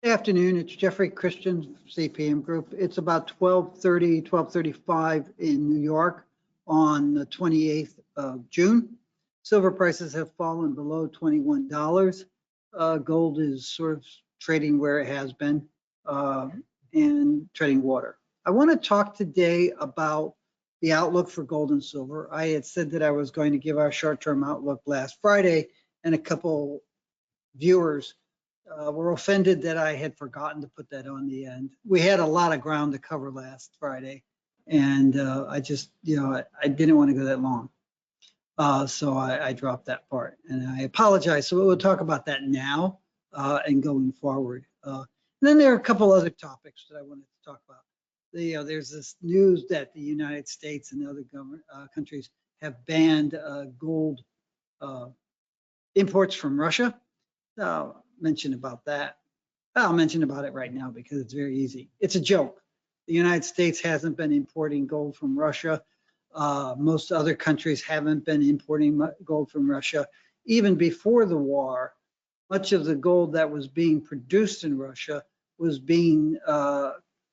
Good afternoon, it's Jeffrey Christian, CPM Group. It's about 12:30, 12:35 in New York on the 28th of June. Silver prices have fallen below $21. Gold is sort of trading where it has been and trading water. I want to talk today about the outlook for gold and silver. I had said that I was going to give our short-term outlook last Friday, and a couple viewers were offended that I had forgotten to put that on the end. We had a lot of ground to cover last Friday, and I just, I didn't want to go that long. So I dropped that part, and I apologize. So we'll talk about that now and going forward. And then there are a couple other topics that I wanted to talk about. There's this news that the United States and other countries have banned gold imports from Russia. I'll mention about that. I'll mention about it right now because it's very easy. It's a joke. The United States hasn't been importing gold from Russia. Most other countries haven't been importing gold from Russia. Even before the war, much of the gold that was being produced in Russia was being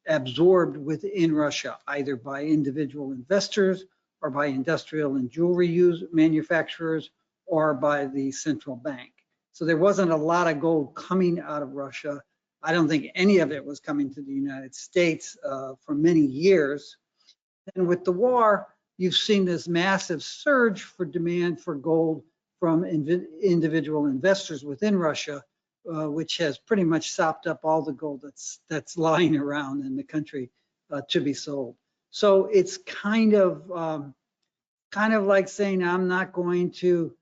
absorbed within Russia, either by individual investors or by industrial and jewelry manufacturers or by the central bank. So there wasn't a lot of gold coming out of Russia. I don't think any of it was coming to the United States for many years. And with the war, you've seen this massive surge for demand for gold from individual investors within Russia, which has pretty much sopped up all the gold that's lying around in the country to be sold. So it's kind of like saying, I'm not going to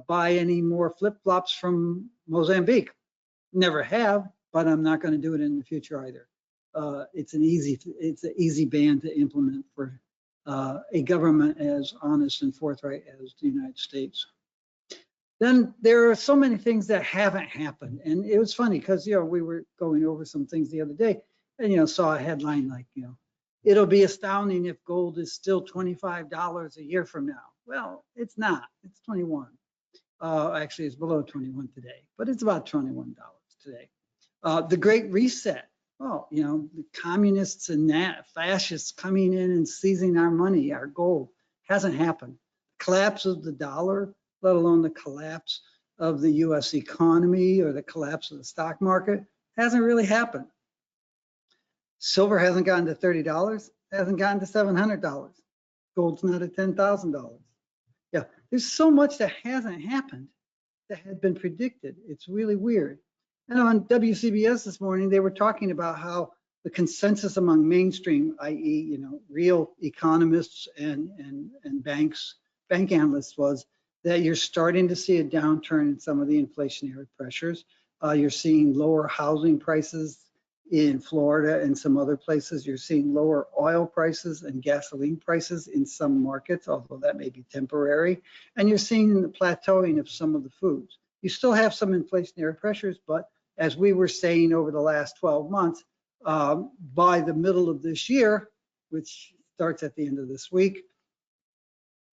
buy any more flip-flops from Mozambique. Never have, but I'm not going to do it in the future either. It's an easy ban to implement for a government as honest and forthright as the United States. Then there are so many things that haven't happened, and it was funny because we were going over some things the other day, and saw a headline like it'll be astounding if gold is still $25 a year from now. Well, it's not. It's 21. Actually, it's below 21 today, but it's about $21 today. The Great Reset. Well, the communists and fascists coming in and seizing our money, our gold, hasn't happened. Collapse of the dollar, let alone the collapse of the U.S. economy or the collapse of the stock market, hasn't really happened. Silver hasn't gotten to $30, hasn't gotten to $700. Gold's not at $10,000. Yeah, there's so much that hasn't happened that had been predicted. It's really weird. And on WCBS this morning, they were talking about how the consensus among mainstream, i.e., real economists and bank analysts, was that you're starting to see a downturn in some of the inflationary pressures. You're seeing lower housing prices in Florida and some other places. You're seeing lower oil prices and gasoline prices in some markets, although that may be temporary. And you're seeing the plateauing of some of the foods. You still have some inflationary pressures, but as we were saying over the last 12 months, by the middle of this year, which starts at the end of this week,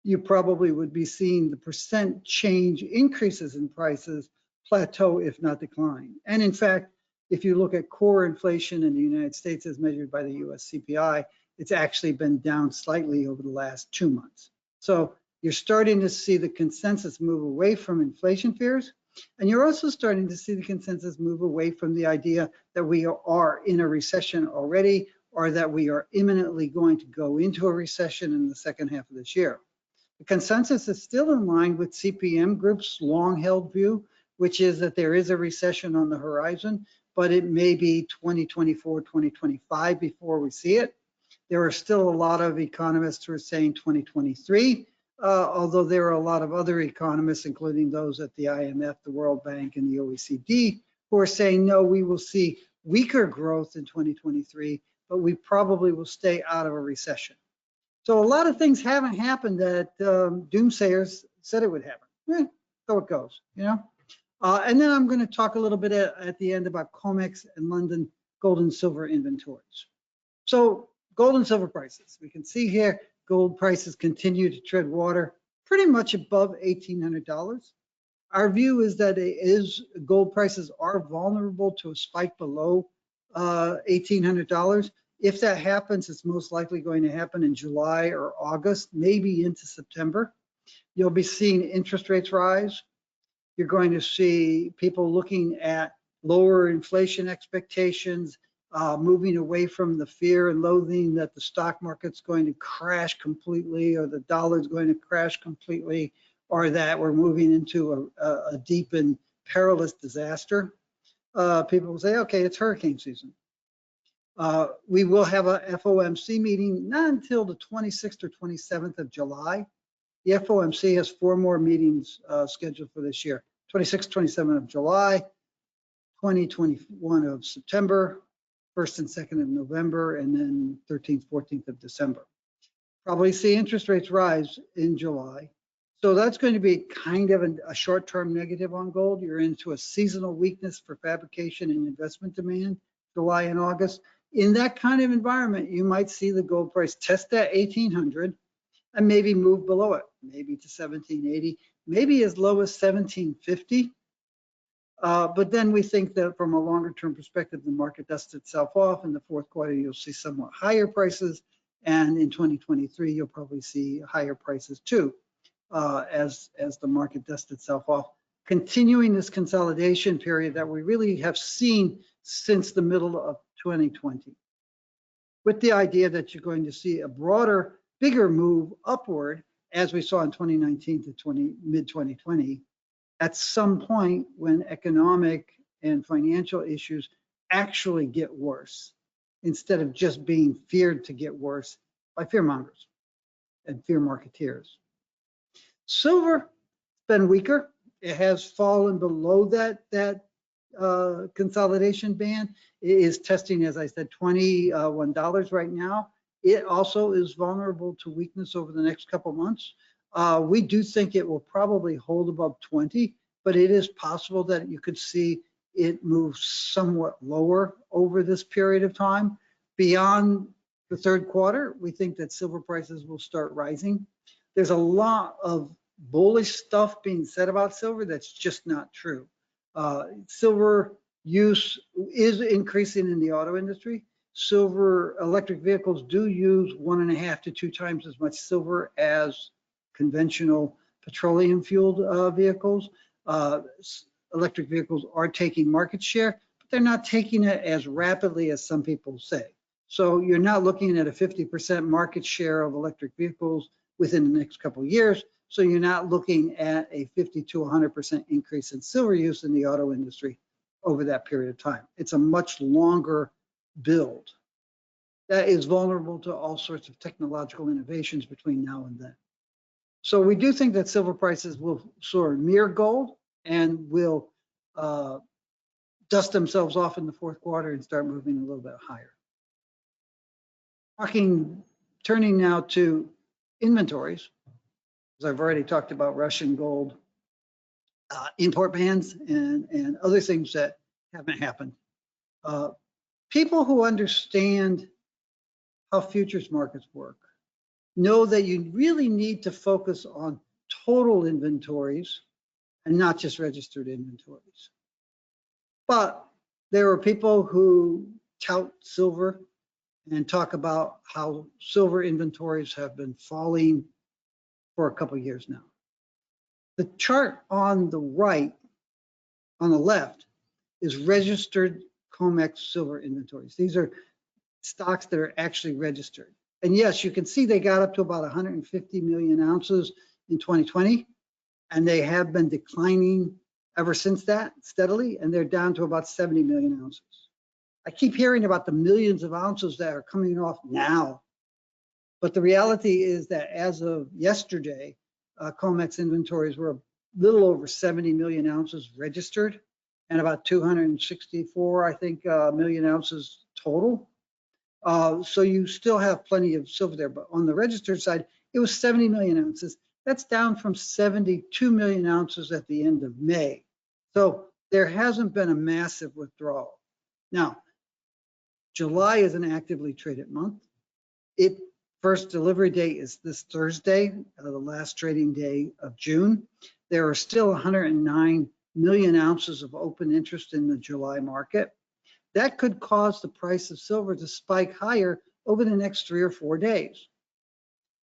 you probably would be seeing the percent change increases in prices plateau, if not decline. And in fact, if you look at core inflation in the United States as measured by the US CPI, it's actually been down slightly over the last 2 months. So you're starting to see the consensus move away from inflation fears. And you're also starting to see the consensus move away from the idea that we are in a recession already, or that we are imminently going to go into a recession in the second half of this year. The consensus is still in line with CPM Group's long-held view, which is that there is a recession on the horizon, but it may be 2024, 2025 before we see it. There are still a lot of economists who are saying 2023, although there are a lot of other economists, including those at the IMF, the World Bank, and the OECD, who are saying, no, we will see weaker growth in 2023, but we probably will stay out of a recession. So a lot of things haven't happened that doomsayers said it would happen. So it goes, And then I'm going to talk a little bit at the end about Comex and London gold and silver inventories. So gold and silver prices. We can see here gold prices continue to tread water pretty much above $1,800. Our view is that gold prices are vulnerable to a spike below $1,800. If that happens, it's most likely going to happen in July or August, maybe into September. You'll be seeing interest rates rise. You're going to see people looking at lower inflation expectations, moving away from the fear and loathing that the stock market's going to crash completely or the dollar's going to crash completely, or that we're moving into a deep and perilous disaster. People will say, okay, it's hurricane season. We will have a FOMC meeting not until the 26th or 27th of July. The FOMC has 4 more meetings scheduled for this year: 26th, 27th of July, 2021 of September, 1st and 2nd of November, and then 13th, 14th of December. Probably see interest rates rise in July. So that's going to be kind of a short-term negative on gold. You're into a seasonal weakness for fabrication and investment demand, July and August. In that kind of environment, you might see the gold price test that 1,800 and maybe move below it, maybe to 1,780, maybe as low as 1,750. But then we think that from a longer term perspective, the market dusts itself off. In the fourth quarter, you'll see somewhat higher prices. And in 2023, you'll probably see higher prices too, as the market dusts itself off, continuing this consolidation period that we really have seen since the middle of 2020, with the idea that you're going to see a broader, bigger move upward, as we saw in 2019 to mid-2020, at some point when economic and financial issues actually get worse, instead of just being feared to get worse by fearmongers and fear marketeers. Silver has been weaker. It has fallen below that consolidation band. It is testing, as I said, $21 right now. It also is vulnerable to weakness over the next couple months. We do think it will probably hold above 20, but it is possible that you could see it move somewhat lower over this period of time. Beyond the third quarter, we think that silver prices will start rising. There's a lot of bullish stuff being said about silver that's just not true. Silver use is increasing in the auto industry. Silver electric vehicles do use 1.5 to 2 times as much silver as conventional petroleum fueled vehicles. Electric vehicles are taking market share, but they're not taking it as rapidly as some people say. So you're not looking at a 50% market share of electric vehicles within the next couple of years. So you're not looking at a 50 to 100% increase in silver use in the auto industry over that period of time. It's a much longer build that is vulnerable to all sorts of technological innovations between now and then. So we do think that silver prices will sort of mirror gold and will dust themselves off in the fourth quarter and start moving a little bit higher. Turning now to inventories, as I've already talked about Russian gold import bans and other things that haven't happened. People who understand how futures markets work know that you really need to focus on total inventories and not just registered inventories. But there are people who tout silver and talk about how silver inventories have been falling for a couple of years now. The chart on the right, on the left, is registered Comex silver inventories. These are stocks that are actually registered. And yes, you can see they got up to about 150 million ounces in 2020, and they have been declining ever since that steadily, and they're down to about 70 million ounces. I keep hearing about the millions of ounces that are coming off now, but the reality is that as of yesterday, Comex inventories were a little over 70 million ounces registered and about 264, I think, million ounces total. So you still have plenty of silver there, but on the registered side, it was 70 million ounces. That's down from 72 million ounces at the end of May. So there hasn't been a massive withdrawal. Now, July is an actively traded month. First delivery date is this Thursday, the last trading day of June. There are still 109 million ounces of open interest in the July market. That could cause the price of silver to spike higher over the next 3 or 4 days.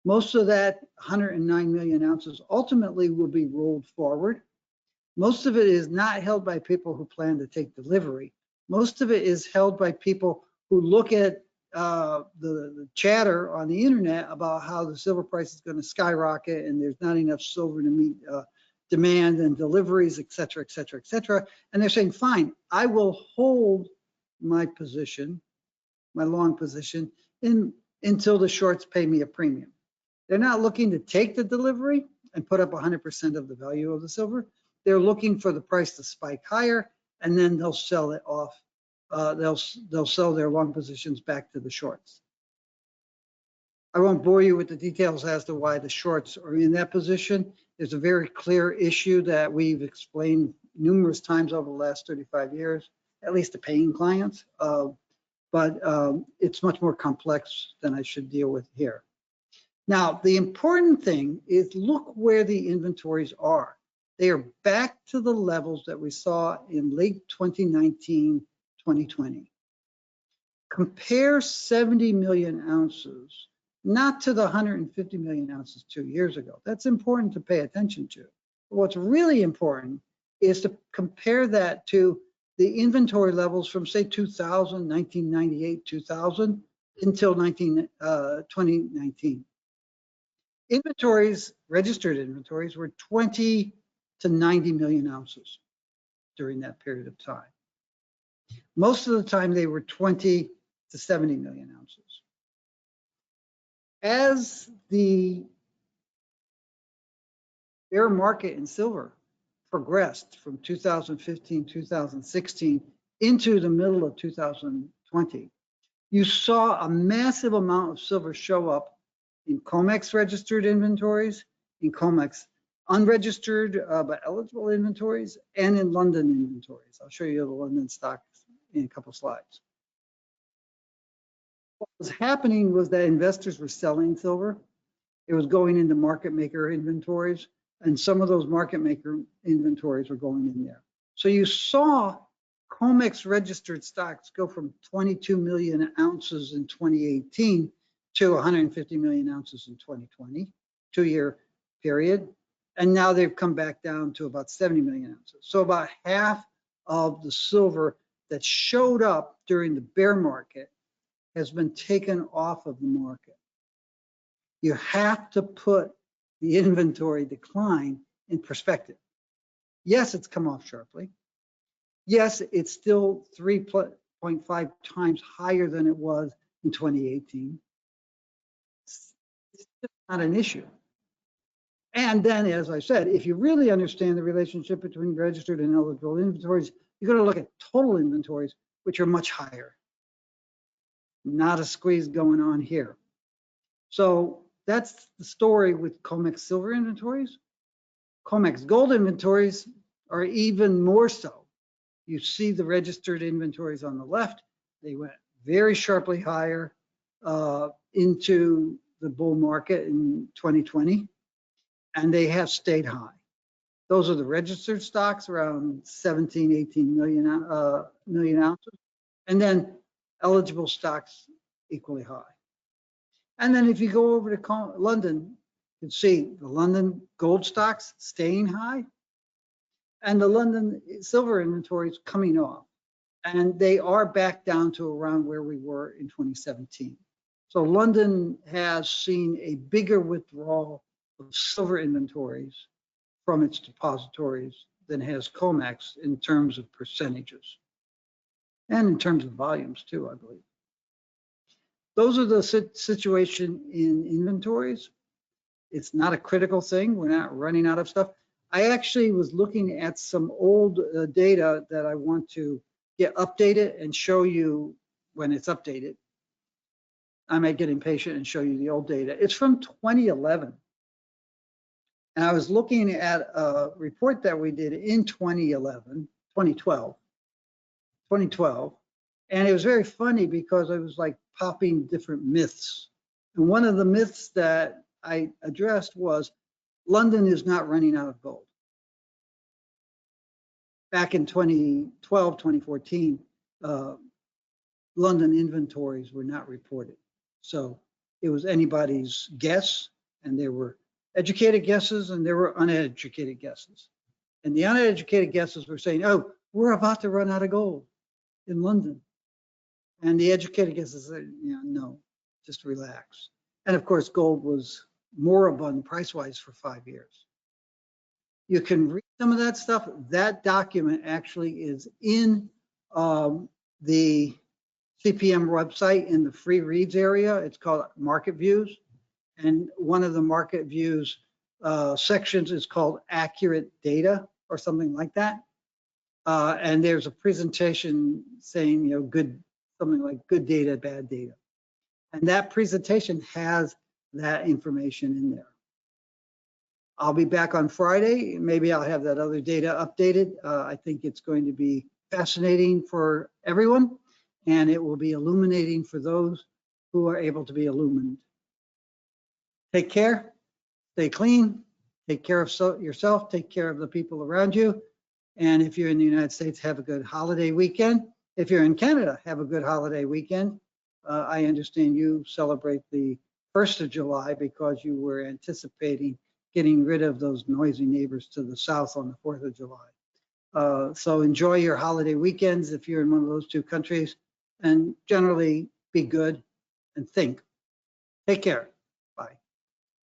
Most of that 109 million ounces ultimately will be rolled forward. Most of it is not held by people who plan to take delivery. Most of it is held by people who look at the chatter on the internet about how the silver price is going to skyrocket and there's not enough silver to meet demand and deliveries, et cetera, et cetera, et cetera. And they're saying, fine, I will hold my position, my long position, until the shorts pay me a premium. They're not looking to take the delivery and put up 100% of the value of the silver. They're looking for the price to spike higher, and then they'll sell it off. They'll sell their long positions back to the shorts. I won't bore you with the details as to why the shorts are in that position. There's a very clear issue that we've explained numerous times over the last 35 years, at least to paying clients. But it's much more complex than I should deal with here. Now, the important thing is look where the inventories are. They are back to the levels that we saw in late 2019, 2020. Compare 70 million ounces, not to the 150 million ounces 2 years ago. That's important to pay attention to. But what's really important is to compare that to the inventory levels from, say, 2000, 1998, 2000, until 2019. Inventories, registered inventories, were 20 to 90 million ounces during that period of time. Most of the time, they were 20 to 70 million ounces. As the bear market in silver progressed from 2015, 2016 into the middle of 2020, you saw a massive amount of silver show up in Comex registered inventories, in Comex unregistered but eligible inventories, and in London inventories. I'll show you the London stocks in a couple slides. What was happening was that investors were selling silver. It was going into market maker inventories, and some of those market maker inventories were going in there. So you saw Comex registered stocks go from 22 million ounces in 2018 to 150 million ounces in 2020, 2-year period. And now they've come back down to about 70 million ounces. So about half of the silver that showed up during the bear market has been taken off of the market. You have to put the inventory decline in perspective. Yes, it's come off sharply. Yes, it's still 3.5 times higher than it was in 2018. It's just not an issue. And then, as I said, if you really understand the relationship between registered and eligible inventories, you're going to look at total inventories, which are much higher. Not a squeeze going on here. So that's the story with Comex silver inventories. Comex gold inventories are even more so. You see the registered inventories on the left. They went very sharply higher into the bull market in 2020, and they have stayed high. Those are the registered stocks, around 17, 18 million ounces, and then eligible stocks equally high. And then if you go over to London, you can see the London gold stocks staying high and the London silver inventories coming off. And they are back down to around where we were in 2017. So London has seen a bigger withdrawal of silver inventories from its depositories than has Comex in terms of percentages and in terms of volumes too, I believe. Those are the situation in inventories. It's not a critical thing. We're not running out of stuff. I actually was looking at some old data that I want to get updated and show you when it's updated. I might get impatient and show you the old data. It's from 2011. And I was looking at a report that we did in 2012. And it was very funny because I was like popping different myths. And one of the myths that I addressed was London is not running out of gold. back in 2012, 2014, London inventories were not reported. So it was anybody's guess, and there were educated guesses and there were uneducated guesses. And the uneducated guesses were saying, oh, we're about to run out of gold in London. And the educated guesses said, no, just relax. And of course, gold was moribund price-wise for 5 years. You can read some of that stuff. That document actually is in the CPM website in the free reads area. It's called Market Views. And one of the Market Views sections is called Accurate Data or something like that. And there's a presentation saying, something like good data, bad data. And that presentation has that information in there. I'll be back on Friday. Maybe I'll have that other data updated. I think it's going to be fascinating for everyone, and it will be illuminating for those who are able to be illumined. Take care, stay clean, take care of yourself, take care of the people around you. And if you're in the United States, have a good holiday weekend. If you're in Canada, have a good holiday weekend. I understand you celebrate the 1st of July because you were anticipating getting rid of those noisy neighbors to the south on the 4th of July. So enjoy your holiday weekends if you're in one of those two countries, and generally be good and think. Take care.